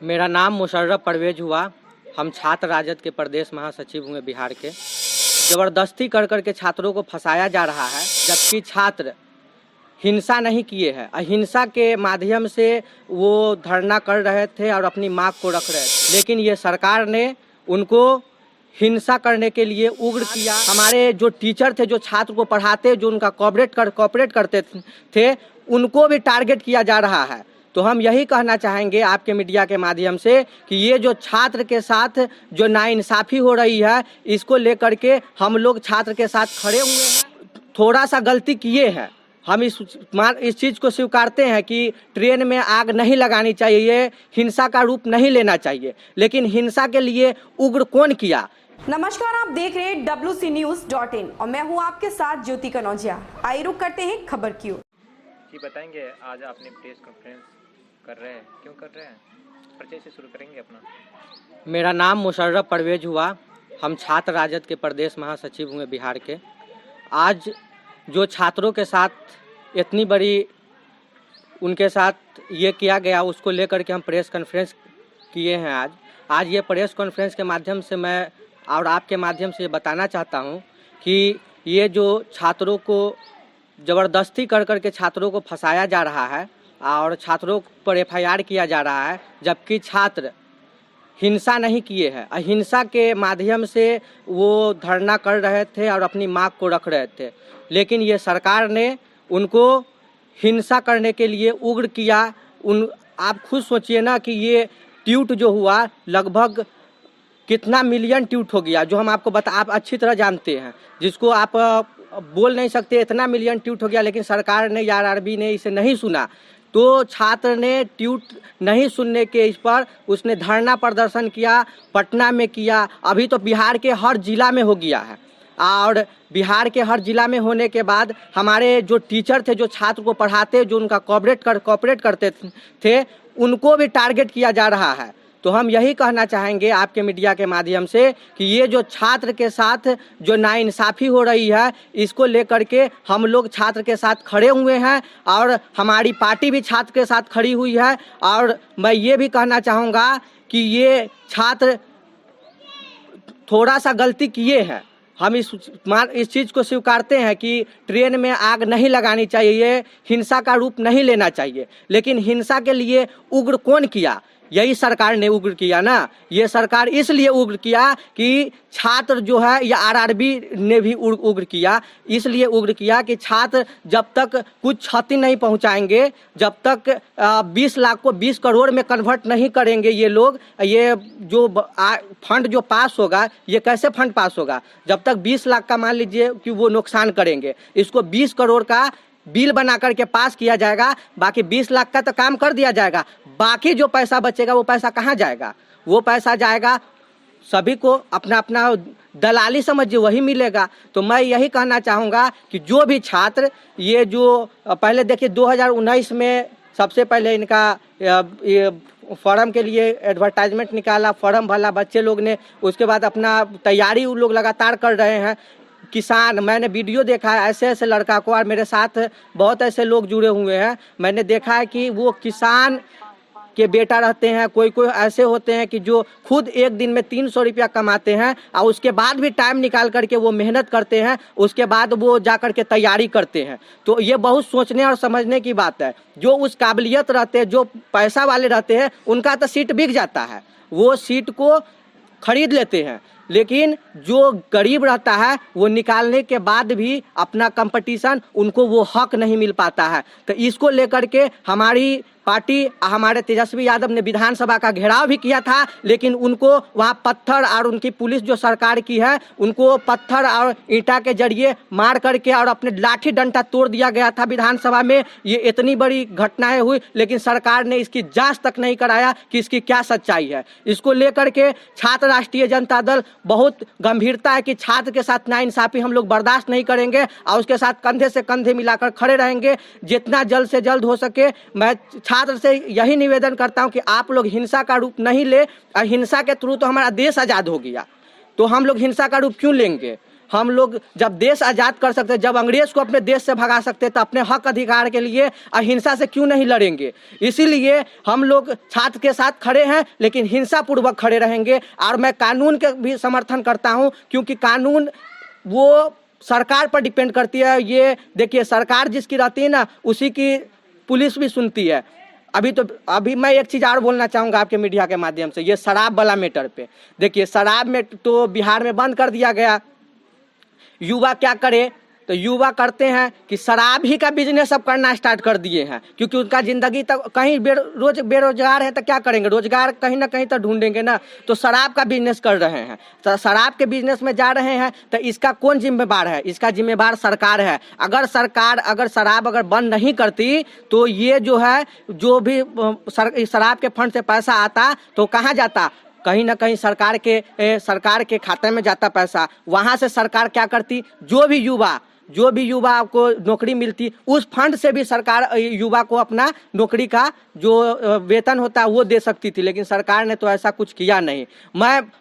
मेरा नाम मुशर्रफ परवेज हुआ। हम छात्र राजद के प्रदेश महासचिव हुए बिहार के। ज़बरदस्ती कर कर के छात्रों को फंसाया जा रहा है, जबकि छात्र हिंसा नहीं किए हैं। अहिंसा के माध्यम से वो धरना कर रहे थे और अपनी मांग को रख रहे थे, लेकिन ये सरकार ने उनको हिंसा करने के लिए उग्र किया। हमारे जो टीचर थे, जो छात्र को पढ़ाते, जो उनका कॉपरेट करते थे, उनको भी टारगेट किया जा रहा है। तो हम यही कहना चाहेंगे आपके मीडिया के माध्यम से कि ये जो छात्र के साथ जो नाइंसाफ़ी हो रही है, इसको लेकर के हम लोग छात्र के साथ खड़े हुए हैं। थोड़ा सा गलती किए हैं, हम इस चीज़ को स्वीकारते हैं कि ट्रेन में आग नहीं लगानी चाहिए, हिंसा का रूप नहीं लेना चाहिए, लेकिन हिंसा के लिए उग्र कौन किया। नमस्कार, आप देख रहे हैं WCNews.in और मैं हूं आपके साथ ज्योति कनौजिया। आइए रुक करते हैं खबर की ओर। जी बताएंगे, आज आपने प्रेस कॉन्फ्रेंस कर रहे हैं, क्यों कर रहे हैं? परिचय से शुरू करेंगे अपना। मेरा नाम मुशर्रफ परवेज हुआ। हम छात्र राजद के प्रदेश महासचिव हुए बिहार के। आज जो छात्रों के साथ इतनी बड़ी उनके साथ ये किया गया, उसको लेकर के हम प्रेस कॉन्फ्रेंस किए हैं। आज ये प्रेस कॉन्फ्रेंस के माध्यम से मैं और आपके माध्यम से बताना चाहता हूँ कि ये जो छात्रों को ज़बरदस्ती कर कर के छात्रों को फंसाया जा रहा है और छात्रों पर FIR किया जा रहा है, जबकि छात्र हिंसा नहीं किए हैं। अहिंसा के माध्यम से वो धरना कर रहे थे और अपनी मांग को रख रहे थे, लेकिन ये सरकार ने उनको हिंसा करने के लिए उग्र किया। आप खुद सोचिए ना कि ये ट्वीट जो हुआ, लगभग कितना मिलियन ट्वीट हो गया, जो हम आपको आप अच्छी तरह जानते हैं, जिसको आप बोल नहीं सकते, इतना मिलियन ट्वीट हो गया, लेकिन सरकार ने या RRB ने इसे नहीं सुना। तो छात्र ने ट्वीट नहीं सुनने के इस पर उसने धरना प्रदर्शन किया, पटना में किया, अभी तो बिहार के हर जिला में हो गया है। और बिहार के हर जिला में होने के बाद हमारे जो टीचर थे, जो छात्र को पढ़ाते, जो उनका कॉपरेट करते थे, उनको भी टारगेट किया जा रहा है। तो हम यही कहना चाहेंगे आपके मीडिया के माध्यम से कि ये जो छात्र के साथ जो नाइंसाफ़ी हो रही है, इसको लेकर के हम लोग छात्र के साथ खड़े हुए हैं और हमारी पार्टी भी छात्र के साथ खड़ी हुई है। और मैं ये भी कहना चाहूँगा कि ये छात्र थोड़ा सा गलती किए हैं, हम इस चीज़ को स्वीकारते हैं कि ट्रेन में आग नहीं लगानी चाहिए, हिंसा का रूप नहीं लेना चाहिए, लेकिन हिंसा के लिए उग्र कौन किया? यही सरकार ने उग्र किया ना। ये सरकार इसलिए उग्र किया कि छात्र जो है, या RRB ने भी उग्र किया, इसलिए उग्र किया कि छात्र जब तक कुछ क्षति नहीं पहुंचाएंगे, जब तक 20 लाख को 20 करोड़ में कन्वर्ट नहीं करेंगे ये लोग, ये जो फंड जो पास होगा, ये कैसे फंड पास होगा? जब तक 20 लाख का मान लीजिए कि वो नुकसान करेंगे, इसको 20 करोड़ का बिल बना करके पास किया जाएगा, बाकी 20 लाख का तो काम कर दिया जाएगा। बाकी जो पैसा बचेगा, वो पैसा कहाँ जाएगा? वो पैसा जाएगा सभी को अपना अपना दलाली समझिए, वही मिलेगा। तो मैं यही कहना चाहूँगा कि जो भी छात्र, ये जो पहले देखिए 2019 में सबसे पहले इनका ये फॉर्म के लिए एडवर्टाइजमेंट निकाला, फॉर्म भरा बच्चे लोग ने, उसके बाद अपना तैयारी वो लोग लगातार कर रहे हैं। किसान, मैंने वीडियो देखा है ऐसे ऐसे लड़का को, और मेरे साथ बहुत ऐसे लोग जुड़े हुए हैं, मैंने देखा है कि वो किसान के बेटा रहते हैं। कोई ऐसे होते हैं कि जो खुद एक दिन में 300 रुपया कमाते हैं और उसके बाद भी टाइम निकाल करके वो मेहनत करते हैं, उसके बाद वो जा कर के तैयारी करते हैं। तो ये बहुत सोचने और समझने की बात है। जो उस काबिलियत रहते हैं, जो पैसा वाले रहते हैं, उनका तो सीट बिक जाता है, वो सीट को खरीद लेते हैं, लेकिन जो गरीब रहता है, वो निकालने के बाद भी अपना कंपटीशन, उनको वो हक नहीं मिल पाता है। तो इसको लेकर के हमारी पार्टी, हमारे तेजस्वी यादव ने विधानसभा का घेराव भी किया था, लेकिन उनको वहाँ पत्थर, और उनकी पुलिस जो सरकार की है, उनको पत्थर और ईंटा के जरिए मार करके और अपने लाठी डंडा तोड़ दिया गया था विधानसभा में। ये इतनी बड़ी घटनाएं हुई, लेकिन सरकार ने इसकी जांच तक नहीं कराया कि इसकी क्या सच्चाई है। इसको लेकर के छात्र राष्ट्रीय जनता दल बहुत गंभीरता है कि छात्र के साथ नाइंसाफ़ी हम लोग बर्दाश्त नहीं करेंगे और उसके साथ कंधे से कंधे मिलाकर खड़े रहेंगे। जितना जल्द से जल्द हो सके, मैं छात्र से यही निवेदन करता हूं कि आप लोग हिंसा का रूप नहीं ले। हिंसा के थ्रू तो हमारा देश आज़ाद हो गया, तो हम लोग हिंसा का रूप क्यों लेंगे? हम लोग जब देश आज़ाद कर सकते, जब अंग्रेज को अपने देश से भगा सकते, तो अपने हक अधिकार के लिए अहिंसा से क्यों नहीं लड़ेंगे। इसीलिए हम लोग छात्र के साथ खड़े हैं, लेकिन हिंसा पूर्वक खड़े रहेंगे। और मैं कानून के भी समर्थन करता हूं, क्योंकि कानून वो सरकार पर डिपेंड करती है। ये देखिए, सरकार जिसकी रहती है ना, उसी की पुलिस भी सुनती है। अभी मैं एक चीज़ और बोलना चाहूँगा आपके मीडिया के माध्यम से, ये शराब वाला मैटर पे। देखिए, शराब में तो बिहार में बंद कर दिया गया। युवा क्या करे, तो युवा करते हैं कि शराब ही का बिजनेस अब करना स्टार्ट कर दिए हैं, क्योंकि उनका ज़िंदगी तक कहीं बेरोजगार है तो क्या करेंगे, रोजगार कहीं ना कहीं तो ढूंढेंगे ना। तो शराब का बिजनेस कर रहे हैं, तो शराब के बिजनेस में जा रहे हैं, तो इसका कौन जिम्मेदार है? इसका जिम्मेदार सरकार है। अगर शराब अगर बंद नहीं करती, तो ये जो है, जो भी शराब के फंड से पैसा आता तो कहाँ जाता, कहीं ना कहीं सरकार के खाते में जाता पैसा। वहाँ से सरकार क्या करती, जो भी युवा को नौकरी मिलती, उस फंड से भी सरकार युवा को अपना नौकरी का जो वेतन होता है वो दे सकती थी। लेकिन सरकार ने तो ऐसा कुछ किया नहीं।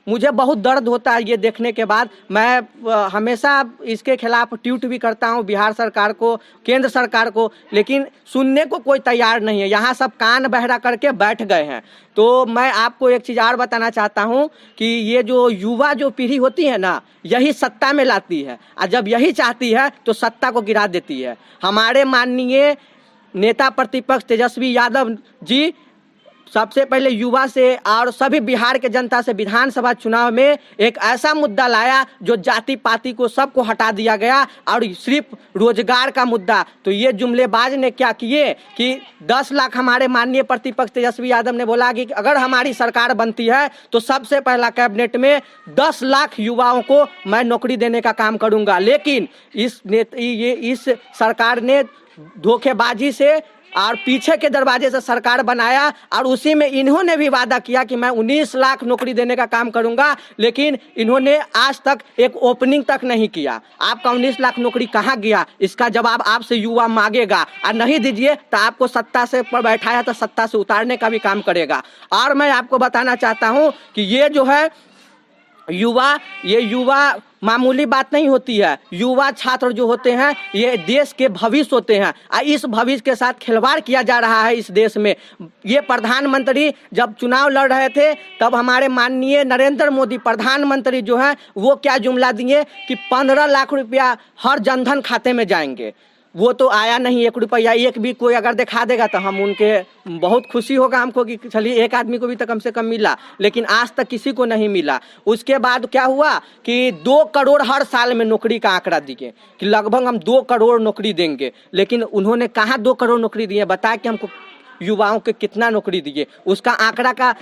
मुझे बहुत दर्द होता है ये देखने के बाद। मैं हमेशा इसके खिलाफ ट्वीट भी करता हूँ बिहार सरकार को, केंद्र सरकार को, लेकिन सुनने को कोई तैयार नहीं है। यहाँ सब कान बहरा करके बैठ गए हैं। तो मैं आपको एक चीज़ और बताना चाहता हूँ कि ये जो युवा जो पीढ़ी होती है ना, यही सत्ता में लाती है, और जब यही चाहती है तो सत्ता को गिरा देती है। हमारे माननीय नेता प्रतिपक्ष तेजस्वी यादव जी सबसे पहले युवा से और सभी बिहार के जनता से विधानसभा चुनाव में एक ऐसा मुद्दा लाया जो जाति पाति को सबको हटा दिया गया, और सिर्फ रोजगार का मुद्दा। तो ये जुमलेबाज ने क्या किए कि 10 लाख, हमारे माननीय प्रतिपक्ष तेजस्वी यादव ने बोला कि अगर हमारी सरकार बनती है तो सबसे पहला कैबिनेट में 10 लाख युवाओं को मैं नौकरी देने का काम करूंगा। लेकिन इस सरकार ने धोखेबाजी से और पीछे के दरवाजे से सरकार बनाया, और उसी में इन्होंने भी वादा किया कि मैं 19 लाख नौकरी देने का काम करूंगा, लेकिन इन्होंने आज तक एक ओपनिंग तक नहीं किया। आपका 19 लाख नौकरी कहाँ गया, इसका जवाब आपसे युवा मांगेगा, और नहीं दीजिए तो आपको सत्ता से पर बैठाया तो सत्ता से उतारने का भी काम करेगा। और मैं आपको बताना चाहता हूँ कि ये जो है युवा मामूली बात नहीं होती है। युवा छात्र जो होते हैं ये देश के भविष्य होते हैं, और इस भविष्य के साथ खिलवाड़ किया जा रहा है इस देश में। ये प्रधानमंत्री जब चुनाव लड़ रहे थे, तब हमारे माननीय नरेंद्र मोदी प्रधानमंत्री जो हैं वो क्या जुमला दिए कि 15 लाख रुपया हर जनधन खाते में जाएंगे। वो तो आया नहीं, 1 रुपया एक भी कोई अगर दिखा देगा तो हम उनके बहुत खुशी होगा हमको कि चलिए एक आदमी को भी तो कम से कम मिला, लेकिन आज तक किसी को नहीं मिला। उसके बाद क्या हुआ कि 2 करोड़ हर साल में नौकरी का आंकड़ा दिए कि लगभग हम 2 करोड़ नौकरी देंगे, लेकिन उन्होंने कहाँ 2 करोड़ नौकरी दिए, बताया कि हमको युवाओं के कितना नौकरी दिए, उसका आंकड़ा का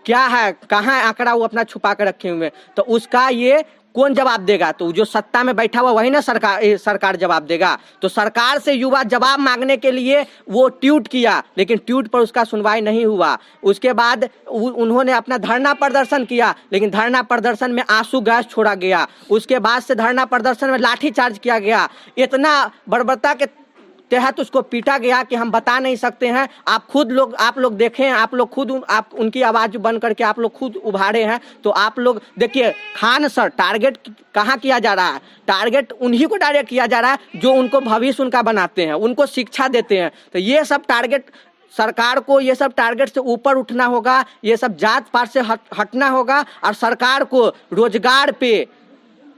क्या है, कहाँ आंकड़ा वो अपना छुपा कर रखे हुए। तो उसका ये कौन जवाब देगा, तो जो सत्ता में बैठा हुआ वही ना सरकार जवाब देगा। तो सरकार से युवा जवाब मांगने के लिए वो ट्वीट किया, लेकिन ट्वीट पर उसका सुनवाई नहीं हुआ। उसके बाद उन्होंने अपना धरना प्रदर्शन किया, लेकिन धरना प्रदर्शन में आंसू गैस छोड़ा गया। उसके बाद से धरना प्रदर्शन में लाठीचार्ज किया गया। इतना बर्बरता के तहत उसको पीटा गया कि हम बता नहीं सकते हैं। आप लोग देखें, आप लोग खुद उनकी आवाज़ बन करके आप लोग खुद उभारे हैं। तो आप लोग देखिए, खान सर टारगेट कहाँ किया जा रहा है, टारगेट उन्हीं को टारगेट किया जा रहा है जो उनको भविष्य उनका बनाते हैं, उनको शिक्षा देते हैं। तो ये सब टारगेट सरकार को, ये सब टारगेट से ऊपर उठना होगा, ये सब जात पात से हटना होगा, और सरकार को रोजगार पे,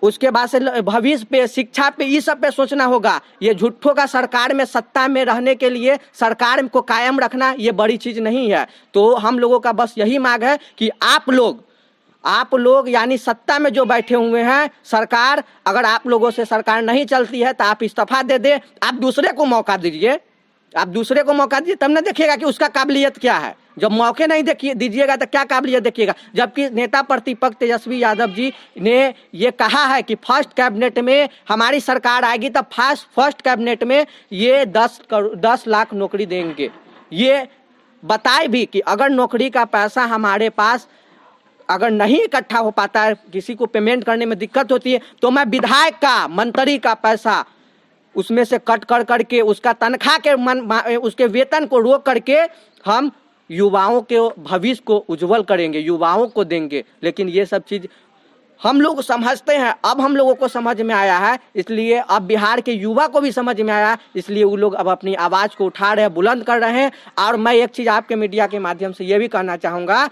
उसके बाद से भविष्य पे, शिक्षा पे, इस सब पे सोचना होगा। ये झूठों का सरकार में सत्ता में रहने के लिए सरकार को कायम रखना ये बड़ी चीज़ नहीं है। तो हम लोगों का बस यही मांग है कि आप लोग यानी सत्ता में जो बैठे हुए हैं, सरकार, अगर आप लोगों से सरकार नहीं चलती है तो आप इस्तीफा दे दे, आप दूसरे को मौका दीजिए, तब ना देखिएगा कि उसका काबिलियत क्या है। जब मौके नहीं दीजिएगा तो क्या काबिलियत देखिएगा। जबकि नेता प्रतिपक्ष तेजस्वी यादव जी ने ये कहा है कि फर्स्ट कैबिनेट में हमारी सरकार आएगी तब फर्स्ट कैबिनेट में ये 10 लाख नौकरी देंगे। ये बताए भी कि अगर नौकरी का पैसा हमारे पास अगर नहीं इकट्ठा हो पाता है, किसी को पेमेंट करने में दिक्कत होती है, तो मैं विधायक का, मंत्री का पैसा उसमें से कट करके उसका तनख्वाह के उसके वेतन को रोक करके हम युवाओं के भविष्य को उज्जवल करेंगे, युवाओं को देंगे। लेकिन ये सब चीज़ हम लोग समझते हैं, अब हम लोगों को समझ में आया है, इसलिए अब बिहार के युवा को भी समझ में आया, इसलिए वो लोग अब अपनी आवाज़ को उठा रहे हैं, बुलंद कर रहे हैं। और मैं एक चीज़ आपके मीडिया के माध्यम से ये भी कहना चाहूँगा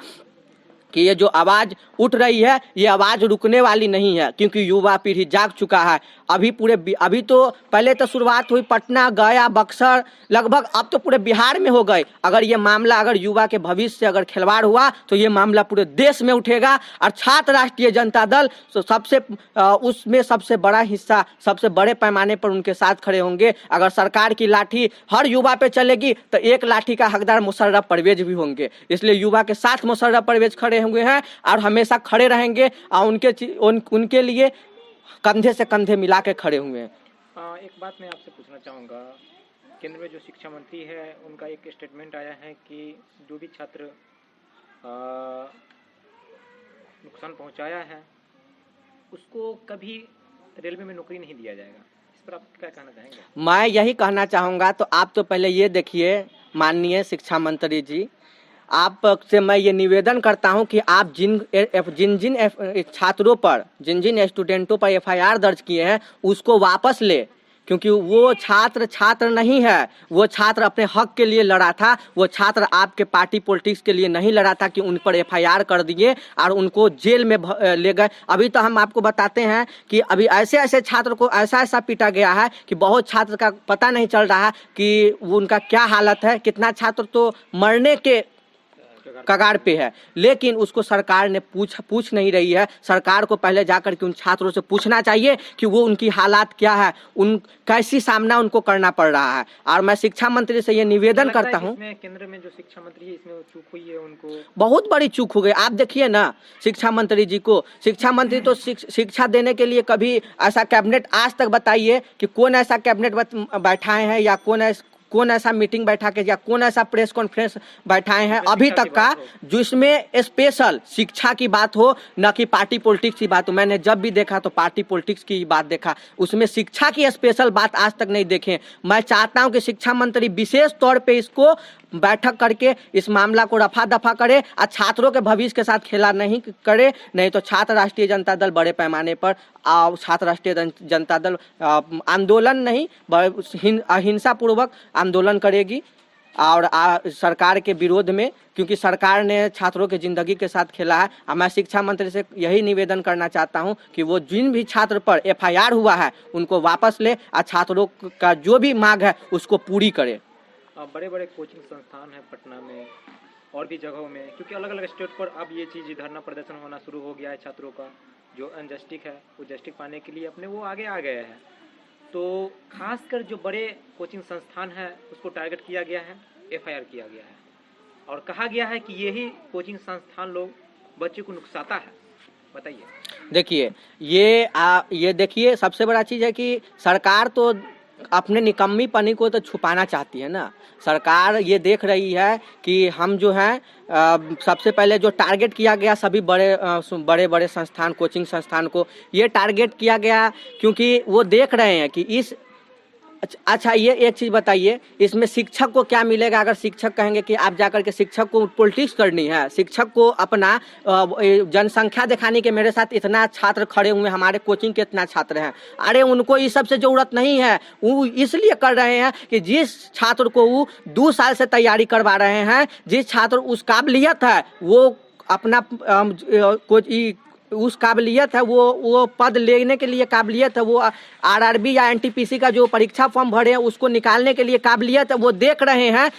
कि ये जो आवाज़ उठ रही है, ये आवाज़ रुकने वाली नहीं है, क्योंकि युवा पीढ़ी जाग चुका है। अभी तो पहले तो शुरुआत हुई पटना, गया, बक्सर, लगभग अब तो पूरे बिहार में हो गए। अगर ये मामला अगर युवा के भविष्य से अगर खिलवाड़ हुआ तो ये मामला पूरे देश में उठेगा। और छात्र राष्ट्रीय जनता दल उसमें सबसे बड़ा हिस्सा, सबसे बड़े पैमाने पर उनके साथ खड़े होंगे। अगर सरकार की लाठी हर युवा पे चलेगी तो एक लाठी का हकदार मुशर्रफ परवेज भी होंगे। इसलिए युवा के साथ मुशर्रफ परवेज खड़े हुए हैं और हमेशा खड़े रहेंगे और उनके लिए कंधे से कंधे मिला के खड़े हुए हैं। एक बात मैं आपसे पूछना चाहूँगा, केंद्र में जो शिक्षा मंत्री है उनका एक स्टेटमेंट आया है कि जो भी छात्र नुकसान पहुँचाया है उसको कभी रेलवे में नौकरी नहीं दिया जाएगा। इस पर आप क्या कहना चाहेंगे? मैं यही कहना चाहूँगा, तो आप तो पहले ये देखिए माननीय शिक्षा मंत्री जी, आपसे मैं ये निवेदन करता हूं कि आप जिन छात्रों पर, जिन स्टूडेंटों पर एफआईआर दर्ज किए हैं उसको वापस ले, क्योंकि वो छात्र नहीं है, वो छात्र अपने हक के लिए लड़ा था। वो छात्र आपके पार्टी पॉलिटिक्स के लिए नहीं लड़ा था कि उन पर एफआईआर कर दिए और उनको जेल में ले गए। अभी तो हम आपको बताते हैं कि अभी ऐसे छात्र को ऐसा पीटा गया है कि बहुत छात्र का पता नहीं चल रहा है कि वो उनका क्या हालत है। कितना छात्र तो मरने के कगार पे है, लेकिन उसको सरकार ने पूछ नहीं रही है। सरकार को पहले जाकर के उन छात्रों से पूछना चाहिए कि वो उनकी हालात क्या है, कैसी सामना उनको करना पड़ रहा है। और मैं शिक्षा मंत्री से ये निवेदन करता हूँ, केंद्र में जो शिक्षा मंत्री है इसमें चूक हुई है, उनको बहुत बड़ी चूक हो गई। आप देखिए ना शिक्षा मंत्री जी को, शिक्षा मंत्री तो शिक्षा देने के लिए कभी ऐसा कैबिनेट आज तक बताइए कि कौन ऐसा कैबिनेट बैठाए हैं या कौन ऐसा मीटिंग बैठा के या कौन ऐसा प्रेस कॉन्फ्रेंस बैठाए हैं अभी तक का जिसमें स्पेशल शिक्षा की बात हो, न कि पार्टी पॉलिटिक्स की बात हो। मैंने जब भी देखा तो पार्टी पॉलिटिक्स की बात देखा, उसमें शिक्षा की स्पेशल बात आज तक नहीं देखे। मैं चाहता हूं कि शिक्षा मंत्री विशेष तौर पे इसको बैठक करके इस मामला को रफा दफा करे और छात्रों के भविष्य के साथ खेला नहीं करे, नहीं तो छात्र राष्ट्रीय जनता दल बड़े पैमाने पर छात्र राष्ट्रीय जनता दल आंदोलन नहीं अहिंसापूर्वक आंदोलन करेगी और सरकार के विरोध में, क्योंकि सरकार ने छात्रों के जिंदगी के साथ खेला है। और मैं शिक्षा मंत्री से यही निवेदन करना चाहता हूं कि वो जिन भी छात्र पर एफआईआर हुआ है उनको वापस ले और छात्रों का जो भी मांग है उसको पूरी करे। बड़े बड़े कोचिंग संस्थान हैं पटना में और भी जगहों में, क्योंकि अलग अलग स्टेट पर अब ये चीज़ धरना प्रदर्शन होना शुरू हो गया है। छात्रों का जो अनजस्टिक है वो जस्टिक पाने के लिए अपने वो आगे आ गए हैं। तो खासकर जो बड़े कोचिंग संस्थान हैं उसको टारगेट किया गया है, एफआईआर किया गया है और कहा गया है कि यही कोचिंग संस्थान लोग बच्चों को नुकसाता है। बताइए। देखिए ये देखिए, सबसे बड़ा चीज़ है कि सरकार तो अपने निकम्मी पनी को तो छुपाना चाहती है ना। सरकार ये देख रही है कि हम जो है सबसे पहले जो टारगेट किया गया सभी बड़े संस्थान, कोचिंग संस्थान को ये टारगेट किया गया क्योंकि वो देख रहे हैं कि इस अच्छा ये एक चीज़ बताइए, इसमें शिक्षक को क्या मिलेगा? अगर शिक्षक कहेंगे कि आप जाकर के शिक्षक को पॉलिटिक्स करनी है, शिक्षक को अपना जनसंख्या दिखाने के मेरे साथ इतना छात्र खड़े हुए, हमारे कोचिंग के इतना छात्र हैं, अरे उनको इस सब से जरूरत नहीं है। वो इसलिए कर रहे हैं कि जिस छात्र को वो 2 साल से तैयारी करवा रहे हैं, जिस छात्र उस काबिलियत है वो अपना उस काबिलियत है, वो पद लेने के लिए काबिलियत है, वो आरआरबी या एनटीपीसी का जो परीक्षा फॉर्म भरे हैं उसको निकालने के लिए काबिलियत है, वो देख रहे हैं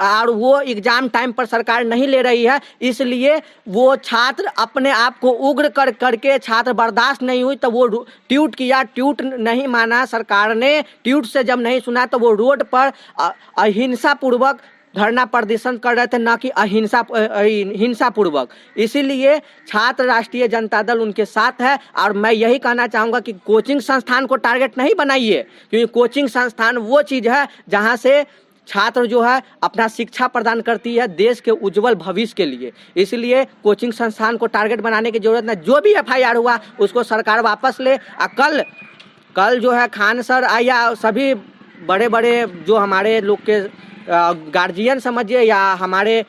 और वो एग्जाम टाइम पर सरकार नहीं ले रही है। इसलिए वो छात्र अपने आप को उग्र करके छात्र बर्दाश्त नहीं हुई तो वो ट्वीट किया, ट्वीट नहीं माना सरकार ने, ट्वीट से जब नहीं सुना तो वो रोड पर अहिंसापूर्वक धरना प्रदर्शन कर रहे थे, ना कि हिंसापूर्वक। इसीलिए छात्र राष्ट्रीय जनता दल उनके साथ है और मैं यही कहना चाहूँगा कि कोचिंग संस्थान को टारगेट नहीं बनाइए, क्योंकि कोचिंग संस्थान वो चीज़ है जहाँ से छात्र जो है अपना शिक्षा प्रदान करती है देश के उज्जवल भविष्य के लिए। इसलिए कोचिंग संस्थान को टारगेट बनाने की जरूरत नहीं। जो भी एफआईआर हुआ उसको सरकार वापस ले और कल जो है खान सर या सभी बड़े जो हमारे लोग के गार्जियन समझिए या हमारे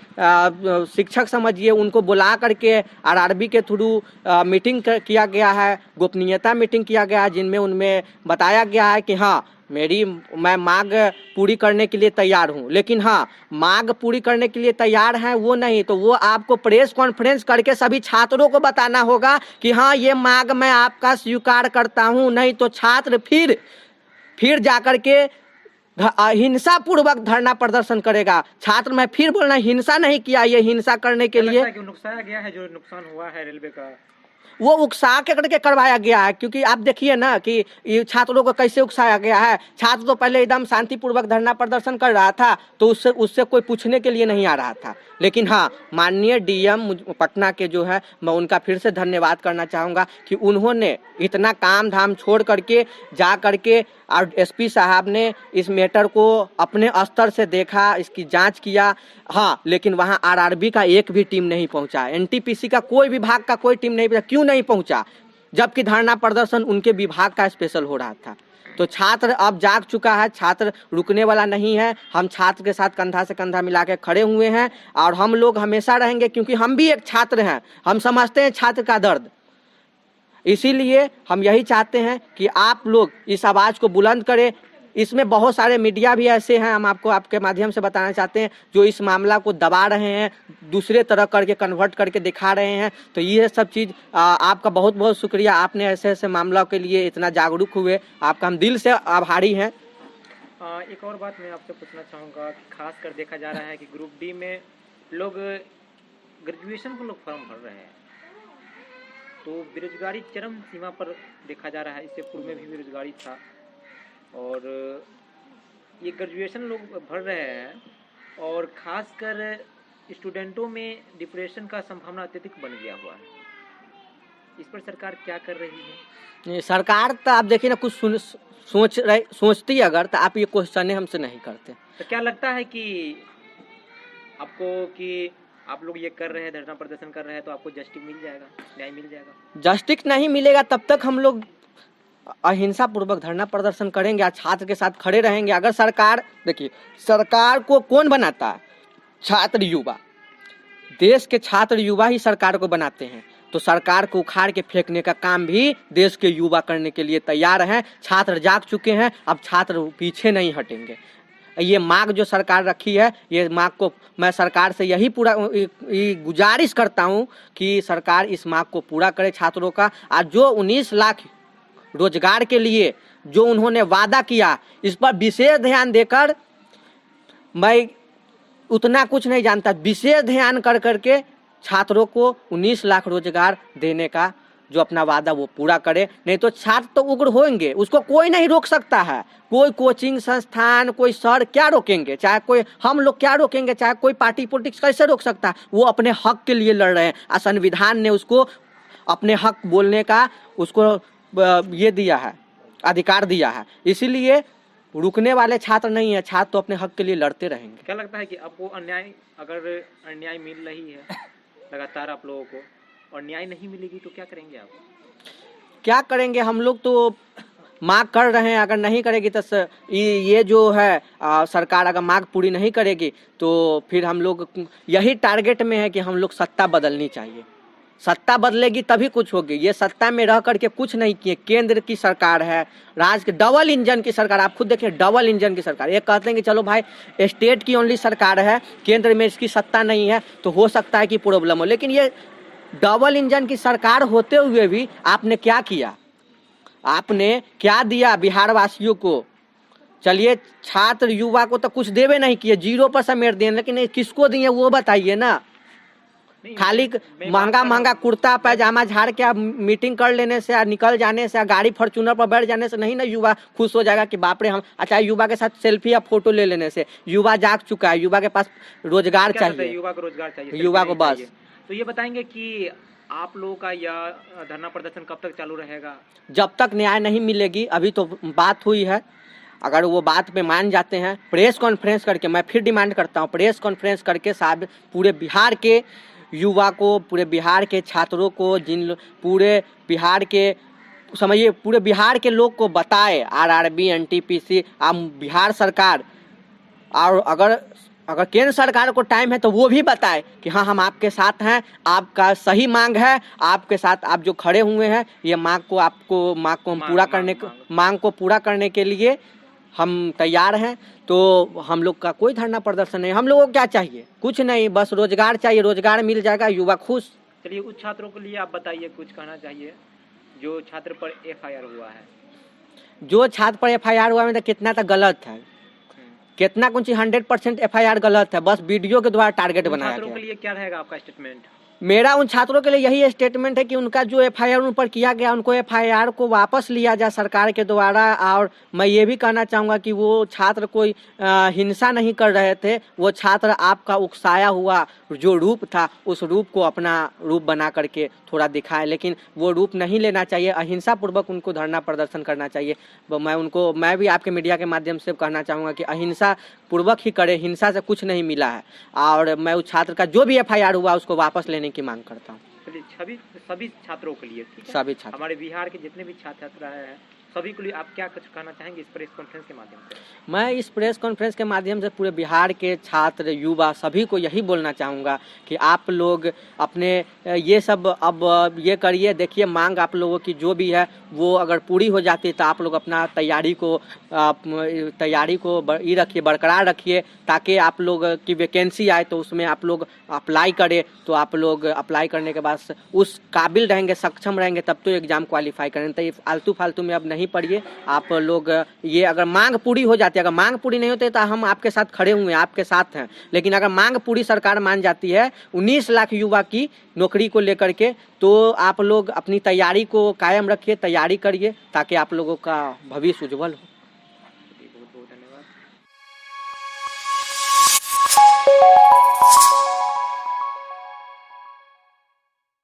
शिक्षक समझिए, उनको बुला करके आरआरबी के थ्रू मीटिंग किया गया है, गोपनीयता मीटिंग किया गया है, जिनमें उनमें बताया गया है कि हाँ मैं मांग पूरी करने के लिए तैयार हूँ। लेकिन हाँ, मांग पूरी करने के लिए तैयार हैं वो नहीं, तो वो आपको प्रेस कॉन्फ्रेंस करके सभी छात्रों को बताना होगा कि हाँ ये मांग मैं आपका स्वीकार करता हूँ, नहीं तो छात्र फिर जाकर के हिंसा पूर्वक धरना प्रदर्शन करेगा। छात्र, मैं फिर बोलना, हिंसा नहीं किया, ये हिंसा करने के लिए नुकसाया गया है, जो नुकसान हुआ है रेलवे का वो उकसा के करके करवाया गया है। क्योंकि आप देखिए ना कि ये छात्रों को कैसे उकसाया गया है। छात्र तो पहले एकदम शांतिपूर्वक धरना प्रदर्शन कर रहा था, तो उससे कोई पूछने के लिए नहीं आ रहा था। लेकिन हाँ, माननीय डीएम पटना के जो है, मैं उनका फिर से धन्यवाद करना चाहूँगा कि उन्होंने इतना काम धाम छोड़ करके जा करके और एसपी साहब ने इस मैटर को अपने स्तर से देखा, इसकी जांच किया। हाँ, लेकिन वहाँ आरआरबी का एक भी टीम नहीं पहुँचा, एनटीपीसी का कोई विभाग का कोई टीम नहीं पहुँचा। क्यों नहीं पहुँचा? जबकि धरना प्रदर्शन उनके विभाग का स्पेशल हो रहा था। तो छात्र अब जाग चुका है, छात्र रुकने वाला नहीं है। हम छात्र के साथ कंधा से कंधा मिला के खड़े हुए हैं और हम लोग हमेशा रहेंगे, क्योंकि हम भी एक छात्र हैं, हम समझते हैं छात्र का दर्द। इसीलिए हम यही चाहते हैं कि आप लोग इस आवाज़ को बुलंद करें। इसमें बहुत सारे मीडिया भी ऐसे हैं, हम आपको आपके माध्यम से बताना चाहते हैं, जो इस मामला को दबा रहे हैं, दूसरे तरह करके कन्वर्ट करके दिखा रहे हैं। तो ये सब चीज़ आपका बहुत बहुत शुक्रिया, आपने ऐसे ऐसे मामलों के लिए इतना जागरूक हुए, आपका हम दिल से आभारी हैं। एक और बात मैं आपसे पूछना चाहूँगा कि खास कर देखा जा रहा है कि ग्रुप डी में लोग ग्रेजुएशन को लोग फॉर्म भर रहे हैं, तो बेरोजगारी चरम सीमा पर देखा जा रहा है। इससे पूर्व में भी बेरोजगारी था और ये ग्रेजुएशन लोग भर रहे हैं और खासकर स्टूडेंटों में डिप्रेशन का संभावना अत्यधिक बन गया हुआ है। इस पर सरकार क्या कर रही है? सरकार तो आप देखिए ना, कुछ सोचती अगर, तो आप ये क्वेश्चन हमसे नहीं करते। तो क्या लगता है कि आपको कि आप लोग ये कर रहे हैं, धरना प्रदर्शन कर रहे हैं, तो आपको जस्टिस मिल जाएगा, न्याय मिल जाएगा? जस्टिस नहीं मिलेगा तब तक हम लोग अहिंसा पूर्वक धरना प्रदर्शन करेंगे, छात्र के साथ खड़े रहेंगे। अगर सरकार, देखिए सरकार को कौन बनाता है? छात्र युवा। देश के छात्र युवा ही सरकार को बनाते हैं। तो सरकार को उखाड़ के फेंकने का काम भी देश के युवा करने के लिए तैयार हैं। छात्र जाग चुके हैं, अब छात्र पीछे नहीं हटेंगे। ये मांग जो सरकार रखी है, ये मांग को मैं सरकार से यही पूरा गुजारिश करता हूँ कि सरकार इस मांग को पूरा करे छात्रों का। आज जो 19 लाख रोजगार के लिए जो उन्होंने वादा किया, इस पर विशेष ध्यान देकर, मैं उतना कुछ नहीं जानता, विशेष ध्यान कर करके छात्रों को 19 लाख रोजगार देने का जो अपना वादा वो पूरा करे। नहीं तो छात्र तो उग्र होंगे, उसको कोई नहीं रोक सकता है। कोई कोचिंग संस्थान, कोई सर क्या रोकेंगे, चाहे कोई हम लोग क्या रोकेंगे, चाहे कोई पार्टी पॉलिटिक्स कैसे रोक सकता है? वो अपने हक के लिए लड़ रहे हैं और संविधान ने उसको अपने हक बोलने का उसको ये दिया है, अधिकार दिया है। इसीलिए रुकने वाले छात्र नहीं है, छात्र तो अपने हक के लिए लड़ते रहेंगे। क्या लगता है कि आपको अगर अन्याय मिल रही है लगातार आप लोगों को और न्याय नहीं मिलेगी तो क्या करेंगे आप? क्या करेंगे, हम लोग तो मांग कर रहे हैं। अगर नहीं करेगी तो ये जो है सरकार अगर मांग पूरी नहीं करेगी तो फिर हम लोग यही टारगेट में है कि हम लोग सत्ता बदलनी चाहिए। सत्ता बदलेगी तभी कुछ होगी। ये सत्ता में रह करके कुछ नहीं किए। केंद्र की सरकार है, राज्य के डबल इंजन की सरकार, आप खुद देखिए डबल इंजन की सरकार। ये कहते हैं कि चलो भाई स्टेट की ओनली सरकार है, केंद्र में इसकी सत्ता नहीं है, तो हो सकता है कि प्रॉब्लम हो। लेकिन ये डबल इंजन की सरकार होते हुए भी आपने क्या किया? आपने क्या दिया बिहार वासियों को? चलिए छात्र युवा को तो कुछ देवे नहीं किए, 0% मेर दिए, लेकिन किसको दिए वो बताइए ना। खाली महंगा कुर्ता पैजामा झाड़ के मीटिंग कर लेने से, निकल जाने से, गाड़ी फॉर्च्यूनर पर बैठ जाने से नहीं ना युवा खुश हो जाएगा कि बाप रे हम। अच्छा, युवा के साथ सेल्फी या फोटो ले लेने से युवा जाग चुका है। युवा के पास रोजगार चाहिए, युवा को रोजगार चाहिए, युवा को बस। तो ये बताएंगे कि आप लोगों का यह धरना प्रदर्शन कब तक चालू रहेगा? जब तक न्याय नहीं मिलेगी। अभी तो बात हुई है, अगर वो बात पे मान जाते हैं, प्रेस कॉन्फ्रेंस करके, मैं फिर डिमांड करता हूँ, प्रेस कॉन्फ्रेंस करके साहब पूरे बिहार के युवा को, पूरे बिहार के छात्रों को, पूरे बिहार के समझिए पूरे बिहार के लोग को बताए, आरआरबी, एनटीपीसी, बिहार सरकार और अगर अगर केंद्र सरकार को टाइम है तो वो भी बताए कि हाँ हम आपके साथ हैं, आपका सही मांग है, आपके साथ आप जो खड़े हुए हैं ये मांग को हम मांग को पूरा करने के लिए हम तैयार हैं। तो हम लोग का कोई धरना प्रदर्शन नहीं, हम लोगों को क्या चाहिए, कुछ नहीं, बस रोजगार चाहिए, रोजगार मिल जाएगा, युवा खुश। चलिए उस छात्रों के लिए आप बताइए, कुछ कहना चाहिए जो छात्र पर FIR हुआ है। जो छात्र पर FIR हुआ है तो कितना तक गलत है, कितना कुछ 100% FIR गलत है, बस वीडियो के द्वारा टारगेट बनाया गया। छात्रों के लिए क्या रहेगा आपका स्टेटमेंट? मेरा उन छात्रों के लिए यही स्टेटमेंट है कि उनका जो FIR उन पर किया गया, उनको FIR को वापस लिया जाए सरकार के द्वारा। और मैं ये भी कहना चाहूँगा कि वो छात्र कोई हिंसा नहीं कर रहे थे, वो छात्र आपका उकसाया हुआ जो रूप था उस रूप को अपना रूप बना करके थोड़ा दिखाए, लेकिन वो रूप नहीं लेना चाहिए, अहिंसा पूर्वक उनको धरना प्रदर्शन करना चाहिए। मैं भी आपके मीडिया के माध्यम से कहना चाहूँगा कि अहिंसा पूर्वक ही करे, हिंसा से कुछ नहीं मिला है। और मैं उस छात्र का जो भी FIR हुआ उसको वापस लेने की मांग करता हूँ। सभी छात्रों के लिए, ठीक है? सभी छात्र, हमारे बिहार के जितने भी छात्र छात्राएं हैं सभी के लिए आप क्या कुछ कहना चाहेंगे इस प्रेस कॉन्फ्रेंस के माध्यम से? मैं इस प्रेस कॉन्फ्रेंस के माध्यम से पूरे बिहार के छात्र युवा सभी को यही बोलना चाहूँगा कि आप लोग अपने ये सब अब ये करिए, देखिए मांग आप लोगों की जो भी है वो अगर पूरी हो जाती है तो आप लोग अपना तैयारी को रखिए, बरकरार रखिए, ताकि आप लोग की वैकेंसी आए तो उसमें आप लोग अप्लाई करें। तो आप लोग अप्लाई करने के बाद उस काबिल रहेंगे, सक्षम रहेंगे, तब तो एग्ज़ाम क्वालिफाई करें। तो ये फालतू में अब नहीं पढ़िए आप लोग। ये अगर मांग पूरी हो जाती है, अगर मांग पूरी नहीं होती तो हम आपके साथ खड़े हुए हैं, आपके साथ हैं, लेकिन अगर मांग पूरी सरकार मान जाती है 19 लाख युवा की नौकरी को लेकर के, तो आप लोग अपनी तैयारी को कायम रखिए, तैयारी करिए ताकि आप लोगों का भविष्य उज्जवल हो।